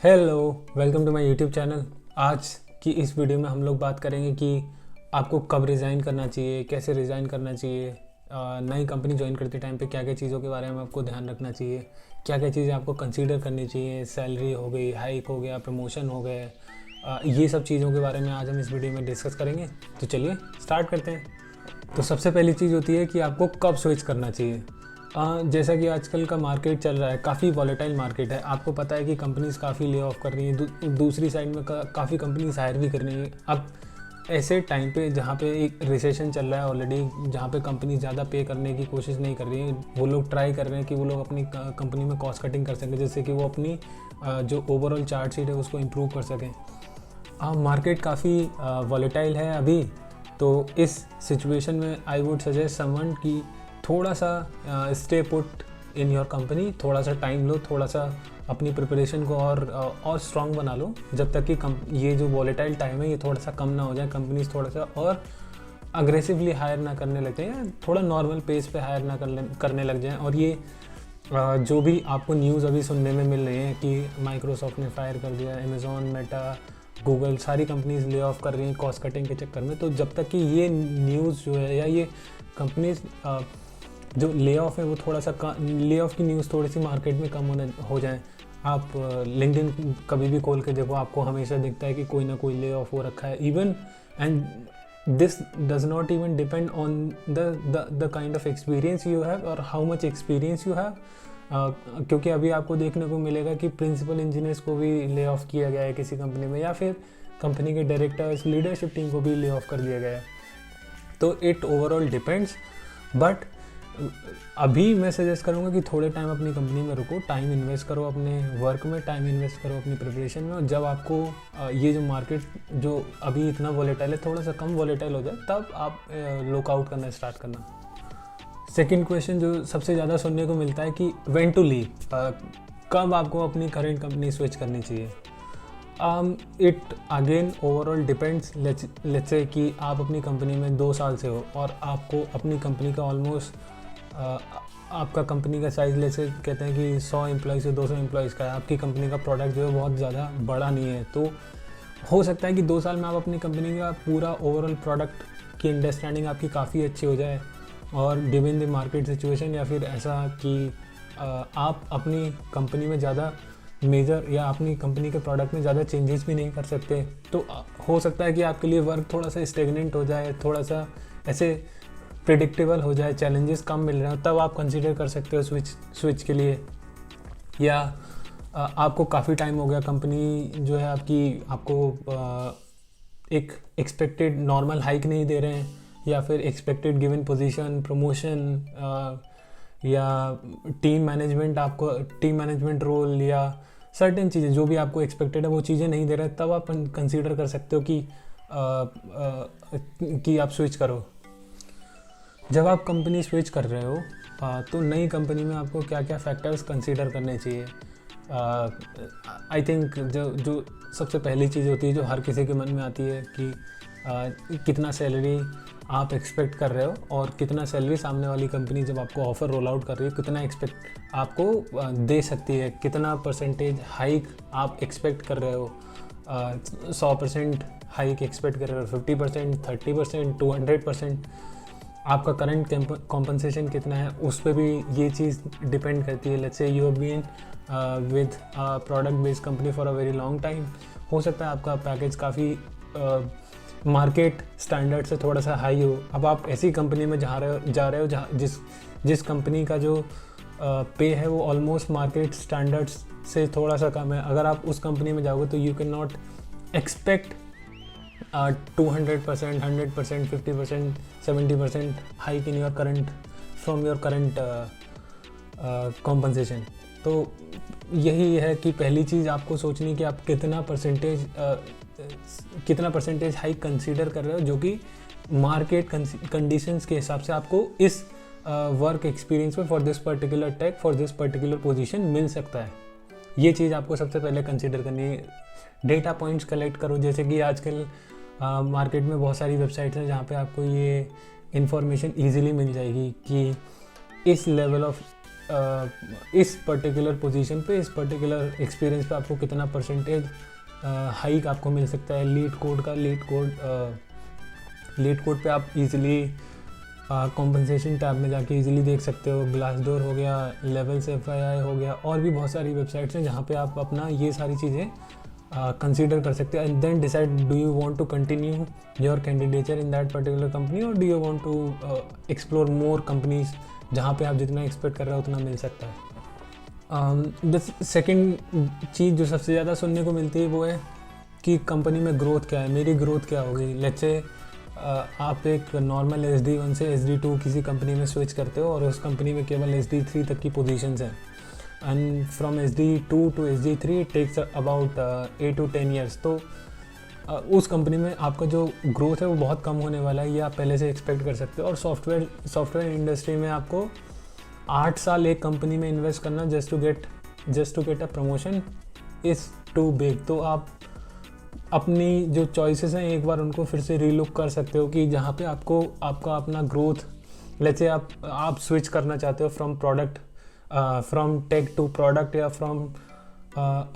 Hello, welcome to my YouTube channel. आज की इस वीडियो में हम लोग बात करेंगे कि आपको कब रिज़ाइन करना चाहिए, कैसे रिज़ाइन करना चाहिए, नई कंपनी ज्वाइन करते टाइम पे क्या क्या चीज़ों के बारे में आपको ध्यान रखना चाहिए, क्या क्या चीज़ें आपको कंसीडर करनी चाहिए। सैलरी हो गई, हाइक हो गया, प्रमोशन हो गए, ये सब चीज़ों के बारे में आज हम इस वीडियो में डिस्कस करेंगे। तो चलिए स्टार्ट करते हैं। तो सबसे पहली चीज़ होती है कि आपको कब स्विच करना चाहिए। जैसा कि आजकल का मार्केट चल रहा है, काफ़ी वॉलेटाइल मार्केट है। आपको पता है कि कंपनीज़ काफ़ी ले ऑफ कर रही हैं, दूसरी साइड में काफ़ी कंपनीज हायर भी कर रही हैं। अब ऐसे टाइम पे जहाँ पे एक रिसेशन चल रहा है ऑलरेडी, जहाँ पे कंपनी ज़्यादा पे करने की कोशिश नहीं कर रही हैं, वो लोग ट्राई कर रहे हैं कि वो लोग अपनी कंपनी में कॉस्ट कटिंग कर सकें, जिससे कि वो अपनी जो ओवरऑल चार्ट शीट है उसको इम्प्रूव कर सकें। मार्केट काफ़ी वॉलेटाइल है अभी। तो इस सिचुएशन में आई वुड सजेस्ट समवन कि थोड़ा सा stay put in your company, थोड़ा सा टाइम लो, थोड़ा सा अपनी प्रिपरेशन को और स्ट्रॉन्ग बना लो, जब तक कि ये जो वॉलेटाइल टाइम है ये थोड़ा सा कम ना हो जाए, कंपनीज थोड़ा सा और अग्रेसिवली हायर ना करने लग जाए, या थोड़ा नॉर्मल पेस पे हायर ना करने लग जाएं। और ये जो भी आपको न्यूज़ अभी सुनने में मिल रही है कि माइक्रोसॉफ्ट ने फायर कर दिया, अमेज़ॉन, मेटा, गूगल, सारी कंपनीज ले ऑफ कर रही हैं कॉस्ट कटिंग के चक्कर में, तो जब तक कि ये न्यूज़ जो है या ये कंपनीज जो ले ऑफ है वो थोड़ा सा ले ऑफ की न्यूज़ थोड़ी सी मार्केट में कम हो जाए। आप लिंक्डइन कभी भी खोल के देखो, आपको हमेशा दिखता है कि कोई ना कोई ले ऑफ हो रखा है। Even and this does not even depend on the kind of experience you have और how much experience you have. क्योंकि अभी आपको देखने को मिलेगा कि प्रिंसिपल इंजीनियर्स को भी ले ऑफ किया गया है किसी कंपनी में, या फिर कंपनी के डायरेक्टर्स, लीडरशिप टीम को भी ले ऑफ कर दिया गया है। तो इट ओवरऑल डिपेंड्स। बट अभी मैं सजेस्ट करूँगा कि थोड़े टाइम अपनी कंपनी में रुको, टाइम इन्वेस्ट करो अपने वर्क में, टाइम इन्वेस्ट करो अपनी प्रिपरेशन में। और जब आपको ये जो मार्केट जो अभी इतना वॉलेटाइल है थोड़ा सा कम वॉलेटाइल हो जाए, तब आप लुकआउट करना स्टार्ट करना। सेकंड क्वेश्चन जो सबसे ज़्यादा सुनने को मिलता है कि व्हेन टू लीव, कब आपको अपनी करंट कंपनी स्विच करनी चाहिए। It again overall depends. Let's say कि आप अपनी कंपनी में 2 साल से हो और आपको अपनी कंपनी का ऑलमोस्ट आपका कंपनी का साइज़, जैसे कहते हैं कि 100 एम्प्लॉयज़ से 200 एम्प्लॉयज़ का है, आपकी कंपनी का प्रोडक्ट जो है बहुत ज़्यादा बड़ा नहीं है, तो हो सकता है कि 2 साल में आप अपनी कंपनी का पूरा ओवरऑल प्रोडक्ट की अंडरस्टैंडिंग आपकी काफ़ी अच्छी हो जाए। और गिवन द मार्केट सिचुएशन, या फिर ऐसा कि आप अपनी कंपनी में ज़्यादा मेजर या अपनी कंपनी के प्रोडक्ट में ज़्यादा चेंजेस भी नहीं कर सकते, तो हो सकता है कि आपके लिए वर्क थोड़ा सा स्टेगनेंट हो जाए, थोड़ा सा ऐसे प्रिडिक्टेबल हो जाए, चैलेंजेस कम मिल रहे हो, तब आप कंसीडर कर सकते हो स्विच के लिए। या आपको काफ़ी टाइम हो गया, कंपनी जो है आपको एक एक्सपेक्टेड नॉर्मल हाइक नहीं दे रहे हैं, या फिर एक्सपेक्टेड गिवन पोजीशन, प्रमोशन, या टीम मैनेजमेंट रोल, या सर्टेन चीज़ें जो भी आपको एक्सपेक्टेड है वो चीज़ें नहीं दे रहे, तब आप कंसीडर कर सकते हो कि आप स्विच करो। जब आप कंपनी स्विच कर रहे हो तो नई कंपनी में आपको क्या क्या फैक्टर्स कंसीडर करने चाहिए। आई थिंक जो सबसे पहली चीज़ होती है जो हर किसी के मन में आती है कि कितना सैलरी आप एक्सपेक्ट कर रहे हो, और कितना सैलरी सामने वाली कंपनी जब आपको ऑफ़र रोल आउट कर रही है कितना एक्सपेक्ट आपको दे सकती है, कितना परसेंटेज हाइक आप एक्सपेक्ट कर रहे हो। 100% हाइक एक्सपेक्ट कर रहे हो, 50%, 30%, 200%, आपका करंट कॉम्पनसेशन कितना है, उस पर भी ये चीज़ डिपेंड करती है। Let's say you have been with product based company for a very long time, हो सकता है आपका पैकेज काफ़ी मार्केट स्टैंडर्ड से थोड़ा सा हाई हो। अब आप ऐसी कंपनी में जा रहे हो जहाँ जिस कंपनी का जो पे है वो ऑलमोस्ट मार्केट स्टैंडर्ड्स से थोड़ा सा कम है। अगर आप उस कंपनी में जाओगे तो you can not expect 200%, 100%, 50%, 70% hike in your current from your current compensation. तो यही है कि पहली चीज़ आपको सोचनी कि आप कितना परसेंटेज हाइक कंसीडर कर रहे हो, जो कि मार्केट कंडीशंस के हिसाब से आपको इस वर्क एक्सपीरियंस में for this particular tech, for this particular position मिल सकता है। ये चीज़ आपको सबसे पहले कंसीडर करनी है। डेटा पॉइंट्स कलेक्ट करो, जैसे कि आजकल मार्केट में बहुत सारी वेबसाइट्स हैं जहाँ पे आपको ये इन्फॉर्मेशन ईजिली मिल जाएगी कि इस लेवल ऑफ इस पर्टिकुलर पोजीशन पे, इस पर्टिकुलर एक्सपीरियंस पे आपको कितना परसेंटेज हाइक आपको मिल सकता है। लीड कोड पे आप इजीली कॉम्पनसेशन टैब में जाके इजीली देख सकते हो। ग्लासडोर हो गया, लेवल्स FYI हो गया, और भी बहुत सारी वेबसाइट्स हैं जहाँ पे आप अपना ये सारी चीज़ें कंसीडर कर सकते हो and then decide do you want to continue your candidature in that particular company और do you want to explore more companies जहाँ पे आप जितना एक्सपेक्ट कर रहे हो उतना मिल सकता है। द सेकेंड चीज़ जो सबसे ज़्यादा सुनने को मिलती है वो है कि कंपनी में ग्रोथ क्या है, मेरी ग्रोथ क्या होगी। लेट्स से आप एक नॉर्मल SD1 से SD2 किसी कंपनी में स्विच करते हो और उस कंपनी में केवल SD3 तक की पोजीशंस हैं and from SD2 to SD3 takes about 8 to 10 years। तो उस कंपनी में आपका जो ग्रोथ है वो बहुत कम होने वाला है, ये आप पहले से एक्सपेक्ट कर सकते हो। और सॉफ्टवेयर इंडस्ट्री में आपको 8 साल एक कंपनी में इन्वेस्ट करना just to get a promotion is too big. तो आप अपनी जो चॉइसेस हैं एक बार उनको फिर से रीलुक कर सकते हो कि जहाँ पे आपका अपना ग्रोथ, लेट्स से आप स्विच करना चाहते हो फ्रॉम टेक टू प्रोडक्ट या from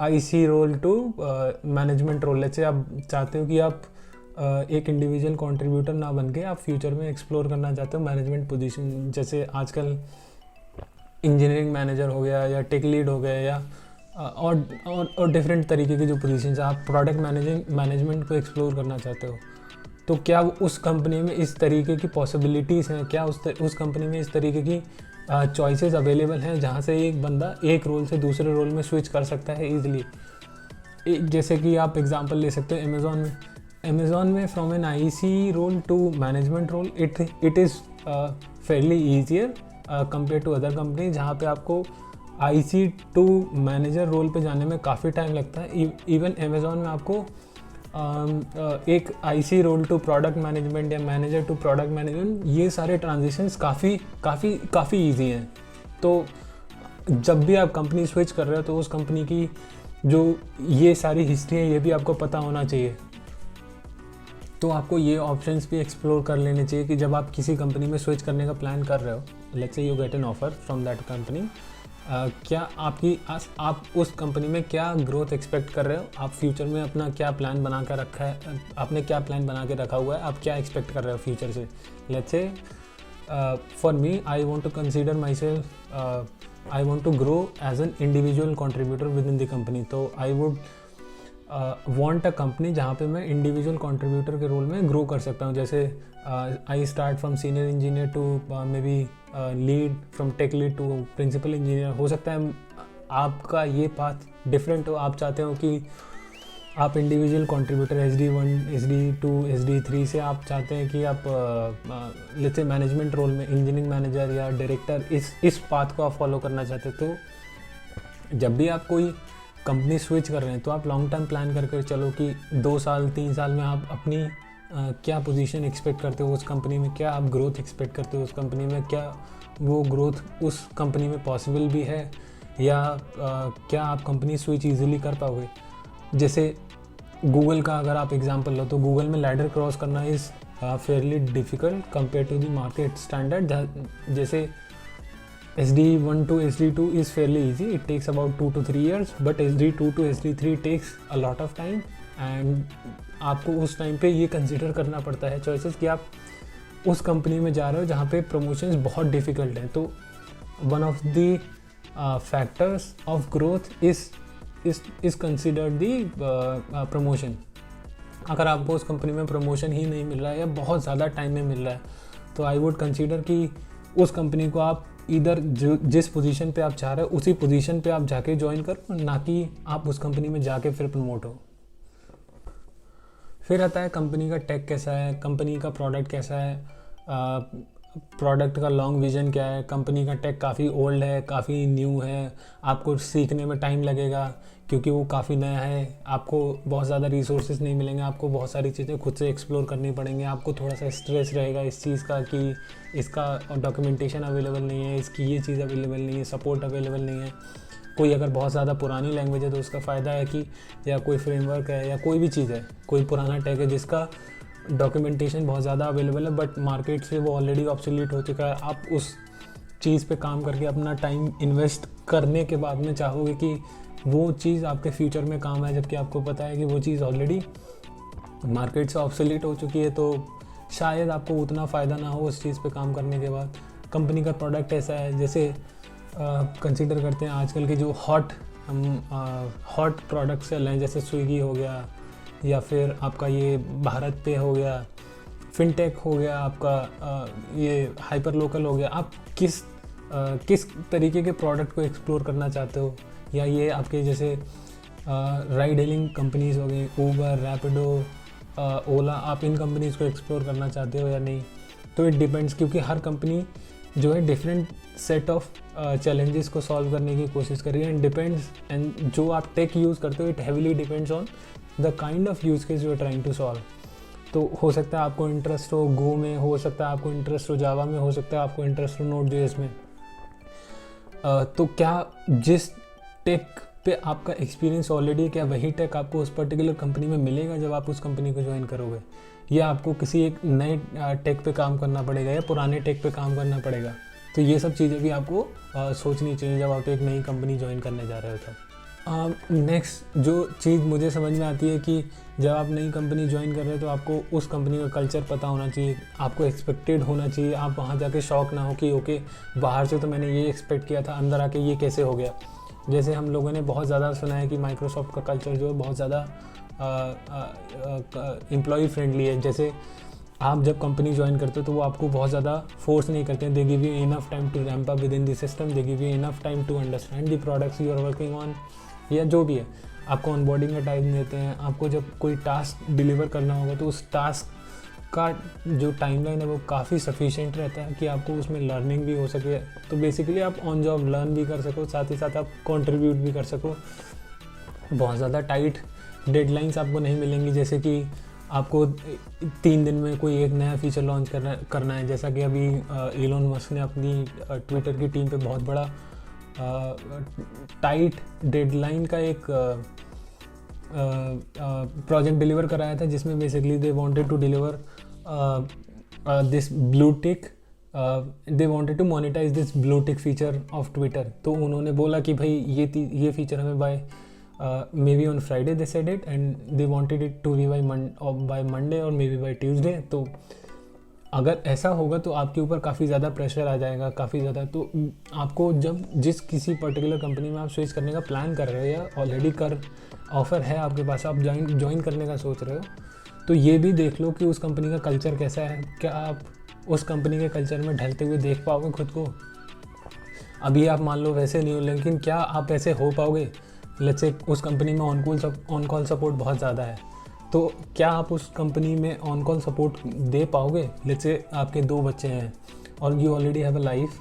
IC role to management role. Let's say आप चाहते हो कि आप एक इंडिविजुअल कंट्रीब्यूटर ना बन के आप फ्यूचर में एक्सप्लोर करना चाहते हो मैनेजमेंट पोजीशन, जैसे आजकल इंजीनियरिंग मैनेजर हो गया या टेक लीड हो गया या और डिफरेंट तरीके की जो पोजीशंस आप प्रोडक्ट मैनेजमेंट को एक्सप्लोर करना चाहते हो। तो क्या उस कंपनी में इस तरीके की पॉसिबिलिटीज़ हैं, क्या उस कंपनी में इस तरीके की चॉइसेस अवेलेबल हैं जहाँ से एक बंदा एक रोल से दूसरे रोल में स्विच कर सकता है ईजिली। जैसे कि आप एग्जांपल ले सकते हो अमेज़ॉन में from an IC role to management role it is fairly easier compare to other company, जहाँ पे आपको IC टू मैनेजर रोल पे जाने में काफ़ी टाइम लगता है। इवन अमेज़ॉन में आपको एक IC role to product management या मैनेजर टू प्रोडक्ट मैनेजमेंट, ये सारे ट्रांजिशंस काफ़ी ईजी हैं। तो जब भी आप कंपनी स्विच कर रहे हो तो उस कंपनी की जो ये सारी हिस्ट्री है ये भी आपको पता होना चाहिए। तो आपको ये ऑप्शंस भी एक्सप्लोर कर लेने चाहिए कि जब आप किसी कंपनी में स्विच करने का प्लान कर रहे हो, let's say you get an offer from that company, क्या आप उस कंपनी में क्या ग्रोथ एक्सपेक्ट कर रहे हो, आप फ्यूचर में अपना क्या प्लान बना कर रखा है, आपने क्या प्लान बना के रखा हुआ है, आप क्या एक्सपेक्ट कर रहे हो फ्यूचर से। Let's say for me I want to consider myself, I want to grow as an individual contributor within the company. तो I would want a company जहाँ पे मैं इंडिविजुअल कंट्रीब्यूटर के role में grow कर सकता हूँ। जैसे I start from senior engineer to maybe lead, from tech lead to principal engineer. हो सकता है आपका ये पाथ डिफरेंट हो, आप चाहते हो कि आप individual contributor SD1, SD2, SD3 से आप चाहते हैं कि आप लेट्स से मैनेजमेंट रोल में इंजीनियरिंग मैनेजर या डायरेक्टर इस पाथ को आप फॉलो करना चाहते हो। तो जब भी आप कोई कंपनी स्विच कर रहे हैं तो आप लॉन्ग टर्म प्लान करके चलो कि 2 साल 3 साल में आप अपनी क्या पोजीशन एक्सपेक्ट करते हो उस कंपनी में, क्या आप ग्रोथ एक्सपेक्ट करते हो उस कंपनी में, क्या वो ग्रोथ उस कंपनी में पॉसिबल भी है या क्या आप कंपनी स्विच ईजिली कर पाओगे। जैसे गूगल का अगर आप एग्जांपल लो तो गूगल में लैडर क्रॉस करना is fairly difficult compare to the market standard. जैसे SD1 to SD2 is fairly easy, it takes about 2 to 3 years, but SD2 to SD3 takes a lot of time and आपको उस time पे ये consider करना पड़ता है choices कि आप उस कंपनी में जा रहे हो जहाँ पे प्रमोशंस बहुत डिफ़िकल्ट हैं। तो one of the factors of growth is considered the promotion. अगर आपको उस कंपनी में प्रमोशन ही नहीं मिल रहा है या बहुत ज़्यादा टाइम में मिल रहा है तो आई वुड कंसिडर कि उस कंपनी को आप इधर जिस पोजीशन पे आप चाह रहे हो उसी पोजीशन पे आप जाके ज्वाइन करो, ना कि आप उस कंपनी में जाके फिर प्रमोट हो। फिर आता है कंपनी का टेक कैसा है, कंपनी का प्रोडक्ट कैसा है, प्रोडक्ट का लॉन्ग विजन क्या है, कंपनी का टेक काफ़ी ओल्ड है, काफ़ी न्यू है, आपको सीखने में टाइम लगेगा क्योंकि वो काफ़ी नया है, आपको बहुत ज़्यादा रिसोर्सेज नहीं मिलेंगे, आपको बहुत सारी चीज़ें खुद से एक्सप्लोर करनी पड़ेंगी, आपको थोड़ा सा स्ट्रेस रहेगा इस चीज़ का कि इसका डॉक्यूमेंटेशन अवेलेबल नहीं है, इसकी ये चीज़ अवेलेबल नहीं है, सपोर्ट अवेलेबल नहीं है। कोई अगर बहुत ज़्यादा पुरानी लैंग्वेज है तो उसका फ़ायदा है कि या कोई फ्रेमवर्क है या कोई भी चीज़ है, कोई पुराना टैग है जिसका डॉक्यूमेंटेशन बहुत ज़्यादा अवेलेबल है बट मार्केट से वो ऑलरेडी ऑब्सोलीट हो चुका है, आप चीज़ पे काम करके अपना टाइम इन्वेस्ट करने के बाद में चाहोगे कि वो चीज़ आपके फ्यूचर में काम आए, जबकि आपको पता है कि वो चीज़ ऑलरेडी मार्केट से ऑब्सोलीट हो चुकी है, तो शायद आपको उतना फ़ायदा ना हो उस चीज़ पे काम करने के बाद। कंपनी का प्रोडक्ट ऐसा है, जैसे कंसीडर करते हैं आजकल के जो हॉट प्रोडक्ट्स चल रहे हैं, जैसे स्विगी हो गया या फिर आपका ये भारत पे हो गया, फिनटेक हो गया, आपका ये हाइपर लोकल हो गया। आप किस तरीके के प्रोडक्ट को एक्सप्लोर करना चाहते हो, या ये आपके जैसे राइड हेलिंग कंपनीज़ हो गई, ऊबर, रैपिडो, ओला, आप इन कंपनीज़ को एक्सप्लोर करना चाहते हो या नहीं। तो इट डिपेंड्स, क्योंकि हर कंपनी जो है डिफरेंट सेट ऑफ चैलेंजेस को सॉल्व करने की कोशिश कर रही है, एंड डिपेंड्स, एंड जो आप टेक यूज़ करते हो it heavily depends on the kind of use case you are trying to solve. तो हो सकता है आपको इंटरेस्ट हो गो में, हो सकता है आपको इंटरेस्ट हो जावा में, हो सकता है आपको इंटरेस्ट हो नोड.js में। तो क्या जिस टेक पे आपका एक्सपीरियंस ऑलरेडी है, क्या वही टेक आपको उस पर्टिकुलर कंपनी में मिलेगा जब आप उस कंपनी को ज्वाइन करोगे, या आपको किसी एक नए टेक पे काम करना पड़ेगा या पुराने टेक पे काम करना पड़ेगा। तो ये सब चीज़ें भी आपको सोचनी चाहिए जब आप एक नई कंपनी ज्वाइन करने जा रहे हो। तो नेक्स्ट जो चीज़ मुझे समझ में आती है कि जब आप नई कंपनी ज्वाइन कर रहे हो तो आपको उस कंपनी का कल्चर पता होना चाहिए, आपको एक्सपेक्टेड होना चाहिए। आप वहाँ जाके शॉक ना हो कि ओके बाहर से तो मैंने ये एक्सपेक्ट किया था, अंदर आके ये कैसे हो गया। जैसे हम लोगों ने बहुत ज़्यादा सुना है कि माइक्रोसॉफ्ट का कल्चर जो है बहुत ज़्यादा एम्प्लॉय फ्रेंडली है। जैसे आप जब कंपनी ज्वाइन करते हो तो वो आपको बहुत ज़्यादा फोर्स नहीं करते हैं, they give you enough time to ramp up within the system, they give you enough time to understand the products you are working on, या जो भी है। आपको ऑनबोर्डिंग का टाइम देते हैं, आपको जब कोई टास्क डिलीवर करना होगा तो उस टास्क का जो टाइमलाइन है वो काफ़ी सफिशिएंट रहता है कि आपको उसमें लर्निंग भी हो सके। तो बेसिकली आप ऑन जॉब लर्न भी कर सको, साथ ही साथ आप कंट्रीब्यूट भी कर सको। बहुत ज़्यादा टाइट डेडलाइंस आपको नहीं मिलेंगी, जैसे कि आपको 3 दिन में कोई एक नया फीचर लॉन्च करना है, जैसा कि अभी इलोन मस्क ने अपनी ट्विटर की टीम पे बहुत बड़ा टाइट डेडलाइन का एक प्रोजेक्ट डिलीवर कराया था, जिसमें basically they wanted to deliver this blue tick, they wanted to monetise this blue tick feature of Twitter. तो उन्होंने बोला कि भाई ये फीचर हमें by maybe on Friday they said it, and they wanted it to be by Monday or maybe by Tuesday। तो अगर ऐसा होगा तो आपके ऊपर काफ़ी ज़्यादा प्रेशर आ जाएगा, काफ़ी ज़्यादा। तो आपको जब जिस किसी पर्टिकुलर कंपनी में आप स्विच करने का प्लान कर रहे हो या ऑलरेडी ऑफ़र है आपके पास, आप ज्वाइन करने का सोच रहे हो, तो ये भी देख लो कि उस कंपनी का कल्चर कैसा है। क्या आप उस कंपनी के कल्चर में ढलते हुए देख पाओगे खुद को? अभी आप मान लो वैसे नहीं हो, लेकिन क्या आप ऐसे हो पाओगे? लेट्स से उस कंपनी में ऑन कॉल सपोर्ट बहुत ज़्यादा है, तो क्या आप उस कंपनी में ऑन कॉल सपोर्ट दे पाओगे? लेट्स से आपके 2 बच्चे हैं और you already have a life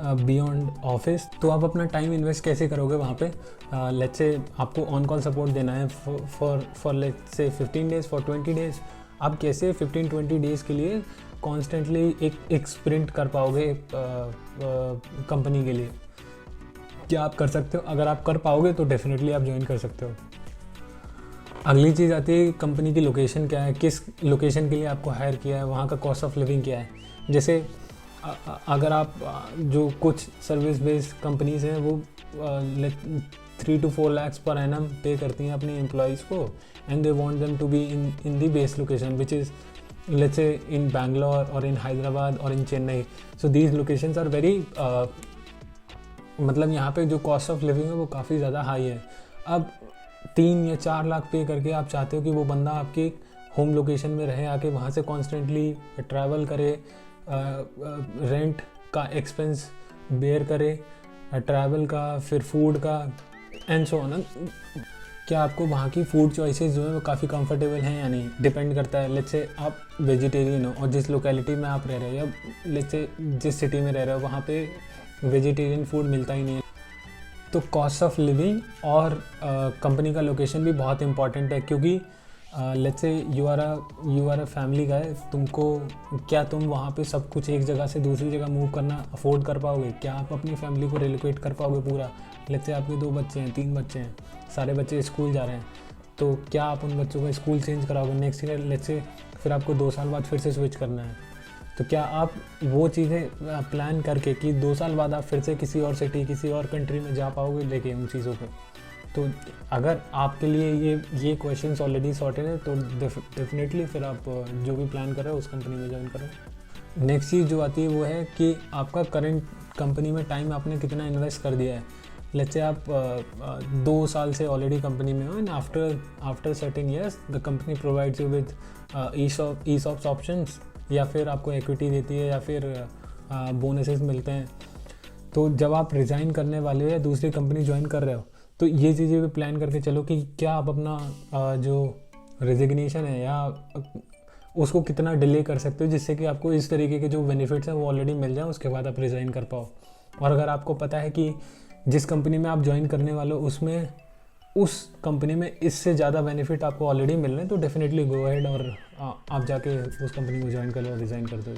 beyond office, तो आप अपना टाइम इन्वेस्ट कैसे करोगे वहाँ पे? लेट्स से आपको ऑन कॉल सपोर्ट देना है for let's say 15 days, for 20 days. आप कैसे 15-20 डेज़ के लिए कॉन्स्टेंटली एक स्प्रिंट कर पाओगे कंपनी के लिए? क्या आप कर सकते हो? अगर आप कर पाओगे तो डेफिनेटली आप ज्वाइन कर सकते हो। अगली चीज़ आती है कंपनी की लोकेशन क्या है, किस लोकेशन के लिए आपको हायर किया है, वहाँ का कॉस्ट ऑफ लिविंग क्या है। जैसे अगर आप जो कुछ सर्विस बेस्ड कंपनीज़ हैं वो 3 to 4 lakhs पर एनम पे करती हैं अपने एम्प्लॉयज़ को, and they want them to be in the base location which is let's say in Bangalore और इन हैदराबाद और in Chennai. So these locations are very मतलब यहाँ पे जो कॉस्ट ऑफ लिविंग है वो काफ़ी ज़्यादा हाई है। अब 3 या 4 लाख पे करके आप चाहते हो कि वो बंदा आपके होम लोकेशन में रहे, आके वहाँ से कॉन्स्टेंटली ट्रैवल करे, रेंट का एक्सपेंस बेयर करे, ट्रैवल का, फिर फूड का एंड सो ऑन। क्या आपको वहाँ की फूड चॉइसेस जो है वो काफ़ी कंफर्टेबल हैं या नहीं, डिपेंड करता है। लेट्स से आप वेजिटेरियन हो और जिस लोकेलिटी में आप रह रहे हो या लेट्स से जिस सिटी में रह रहे हो वहाँ पे वेजिटेरियन फूड मिलता ही नहीं है, तो कॉस्ट ऑफ लिविंग और कंपनी का लोकेशन भी बहुत इंपॉर्टेंट है। क्योंकि let's say you are a family guy, क्या तुम वहाँ पे सब कुछ एक जगह से दूसरी जगह मूव करना अफोर्ड कर पाओगे? क्या आप अपनी फैमिली को रिलोकेट कर पाओगे पूरा? लेट्स से आपके 2 बच्चे हैं, 3 बच्चे हैं, सारे बच्चे स्कूल जा रहे हैं, तो क्या आप उन बच्चों का स्कूल चेंज कराओगे नेक्स्ट ईयर? लेट्स से फिर आपको 2 साल बाद फिर से स्विच करना है, तो क्या आप वो चीज़ें प्लान करके कि 2 साल बाद आप फिर से किसी और सिटी, किसी और कंट्री में जा पाओगे लेके उन चीज़ों को? तो अगर आपके लिए ये क्वेश्चंस ऑलरेडी सॉर्टेड है तो डेफिनेटली फिर आप जो भी प्लान कर रहे हो उस कंपनी में ज्वाइन करो। नेक्स्ट चीज़ जो आती है वो है कि आपका करंट कंपनी में टाइम आपने कितना इन्वेस्ट कर दिया है। लेट्स से आप 2 साल से ऑलरेडी कंपनी में हो and after certain years the company provides you with ESOPs options, या फिर आपको इक्विटी देती है, या फिर बोनसेस मिलते हैं। तो जब आप रिज़ाइन करने वाले हो या दूसरी कंपनी ज्वाइन कर रहे हो तो ये चीज़ें भी प्लान करके चलो कि क्या आप अपना जो रेजिग्नेशन है या उसको कितना डिले कर सकते हो, जिससे कि आपको इस तरीके के जो बेनिफिट्स हैं वो ऑलरेडी मिल जाए, उसके बाद आप रिज़ाइन कर पाओ। और अगर आपको पता है कि जिस कंपनी में आप ज्वाइन करने वाले हो उसमें उस कंपनी में इससे ज़्यादा बेनिफिट आपको ऑलरेडी मिल रहे हैं, तो डेफिनेटली गो अहेड और आप जाके उस कंपनी को ज्वाइन कर लो और रिज़ाइन कर दो।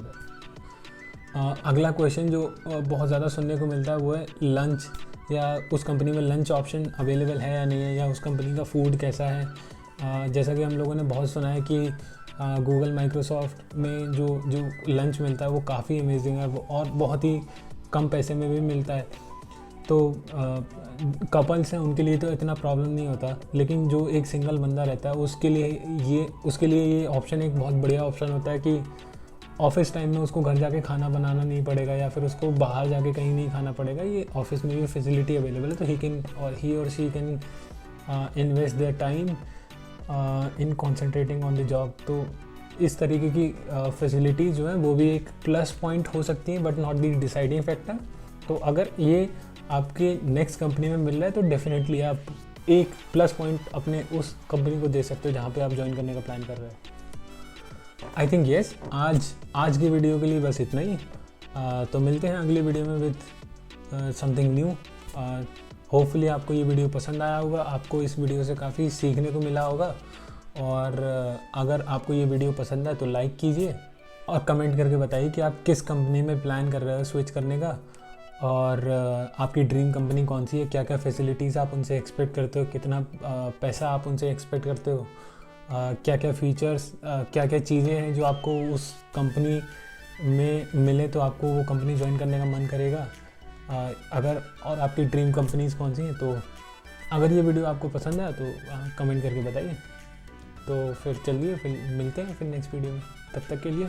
अगला क्वेश्चन जो बहुत ज़्यादा सुनने को मिलता है वो है लंच, या उस कंपनी में लंच ऑप्शन अवेलेबल है या नहीं है, या उस कंपनी का फूड कैसा है। जैसा कि हम लोगों ने बहुत सुना है कि गूगल माइक्रोसॉफ्ट में जो लंच मिलता है वो काफ़ी अमेजिंग है और बहुत ही कम पैसे में भी मिलता है। तो कपल्स हैं उनके लिए तो इतना प्रॉब्लम नहीं होता, लेकिन जो एक सिंगल बंदा रहता है उसके लिए ये ऑप्शन एक बहुत बढ़िया ऑप्शन होता है कि ऑफिस टाइम में उसको घर जाके खाना बनाना नहीं पड़ेगा, या फिर उसको बाहर जाके कहीं नहीं खाना पड़ेगा। ये ऑफिस में भी फैसिलिटी अवेलेबल है, तो ही और she can invest their time in concentrating on the job. तो इस तरीके की फैसिलिटी जो है वो भी एक प्लस पॉइंट हो सकती है, but not the deciding factor. तो अगर ये आपके नेक्स्ट कंपनी में मिल रहा है तो डेफिनेटली आप एक प्लस पॉइंट अपने उस कंपनी को दे सकते हो जहाँ पे आप ज्वाइन करने का प्लान कर रहे हो। आई थिंक येस, आज की वीडियो के लिए बस इतना ही। तो मिलते हैं अगली वीडियो में विद समथिंग न्यू। होपफुली आपको ये वीडियो पसंद आया होगा, आपको इस वीडियो से काफ़ी सीखने को मिला होगा। और अगर आपको ये वीडियो पसंद है तो लाइक कीजिए और कमेंट करके बताइए कि आप किस कंपनी में प्लान कर रहे हो स्विच करने का, और आपकी ड्रीम कंपनी कौन सी है, क्या क्या फैसिलिटीज़ आप उनसे एक्सपेक्ट करते हो, कितना पैसा आप उनसे एक्सपेक्ट करते हो, क्या क्या फीचर्स, क्या क्या चीज़ें हैं जो आपको उस कंपनी में मिले तो आपको वो कंपनी ज्वाइन करने का मन करेगा। अगर और आपकी ड्रीम कंपनीज़ कौन सी हैं। तो अगर ये वीडियो आपको पसंद आया तो कमेंट करके बताइए। तो फिर चलिए, फिर मिलते हैं फिर नेक्स्ट वीडियो में। तब तक के लिए